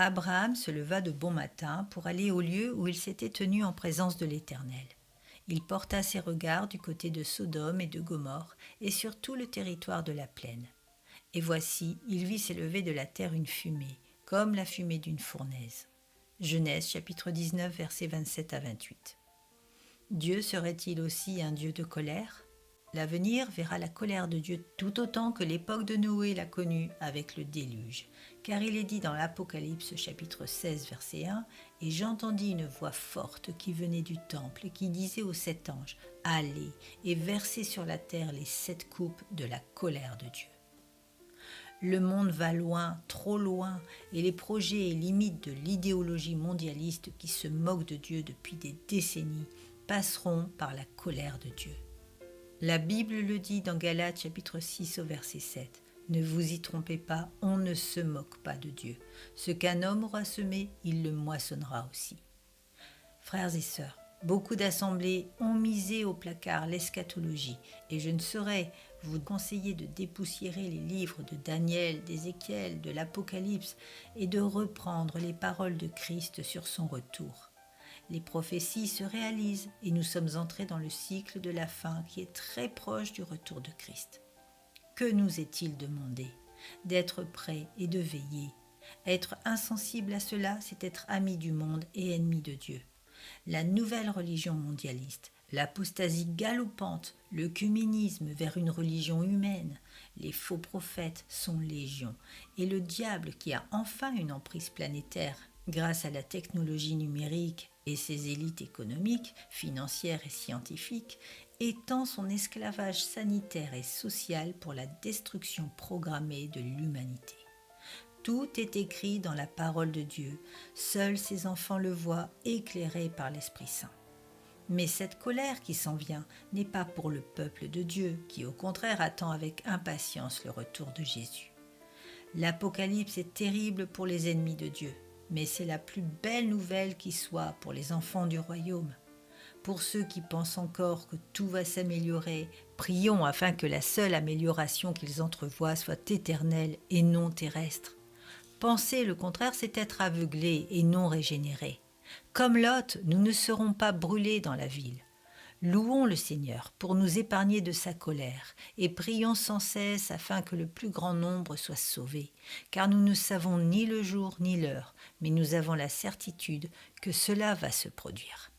Abraham se leva de bon matin pour aller au lieu où il s'était tenu en présence de l'Éternel. Il porta ses regards du côté de Sodome et de Gomorrhe et sur tout le territoire de la plaine. Et voici, il vit s'élever de la terre une fumée, comme la fumée d'une fournaise. Genèse chapitre 19, versets 27 à 28. Dieu serait-il aussi un Dieu de colère ? L'avenir verra la colère de Dieu tout autant que l'époque de Noé l'a connue avec le déluge. Car il est dit dans l'Apocalypse chapitre 16 verset 1 « Et j'entendis une voix forte qui venait du temple et qui disait aux 7 anges « Allez et versez sur la terre les 7 coupes de la colère de Dieu. » Le monde va loin, trop loin, et les projets et limites de l'idéologie mondialiste qui se moque de Dieu depuis des décennies passeront par la colère de Dieu. La Bible le dit dans Galates chapitre 6 au verset 7. Ne vous y trompez pas, on ne se moque pas de Dieu. Ce qu'un homme aura semé, il le moissonnera aussi. Frères et sœurs, beaucoup d'assemblées ont misé au placard l'eschatologie et je ne saurais vous conseiller de dépoussiérer les livres de Daniel, d'Ézéchiel, de l'Apocalypse et de reprendre les paroles de Christ sur son retour. Les prophéties se réalisent et nous sommes entrés dans le cycle de la fin qui est très proche du retour de Christ. Que nous est-il demandé ? D'être prêts et de veiller. Être insensible à cela, c'est être ami du monde et ennemi de Dieu. La nouvelle religion mondialiste, l'apostasie galopante, le communisme vers une religion humaine, les faux prophètes sont légion, et le diable qui a enfin une emprise planétaire grâce à la technologie numérique et ses élites économiques, financières et scientifiques, étend son esclavage sanitaire et social pour la destruction programmée de l'humanité. Tout est écrit dans la parole de Dieu, seuls ses enfants le voient, éclairés par l'Esprit Saint. Mais cette colère qui s'en vient n'est pas pour le peuple de Dieu, qui au contraire attend avec impatience le retour de Jésus. L'Apocalypse est terrible pour les ennemis de Dieu, mais c'est la plus belle nouvelle qui soit pour les enfants du royaume. Pour ceux qui pensent encore que tout va s'améliorer, prions afin que la seule amélioration qu'ils entrevoient soit éternelle et non terrestre. Penser le contraire, c'est être aveuglé et non régénéré. Comme Lot, nous ne serons pas brûlés dans la ville. Louons le Seigneur pour nous épargner de sa colère et prions sans cesse afin que le plus grand nombre soit sauvé, car nous ne savons ni le jour ni l'heure, mais nous avons la certitude que cela va se produire.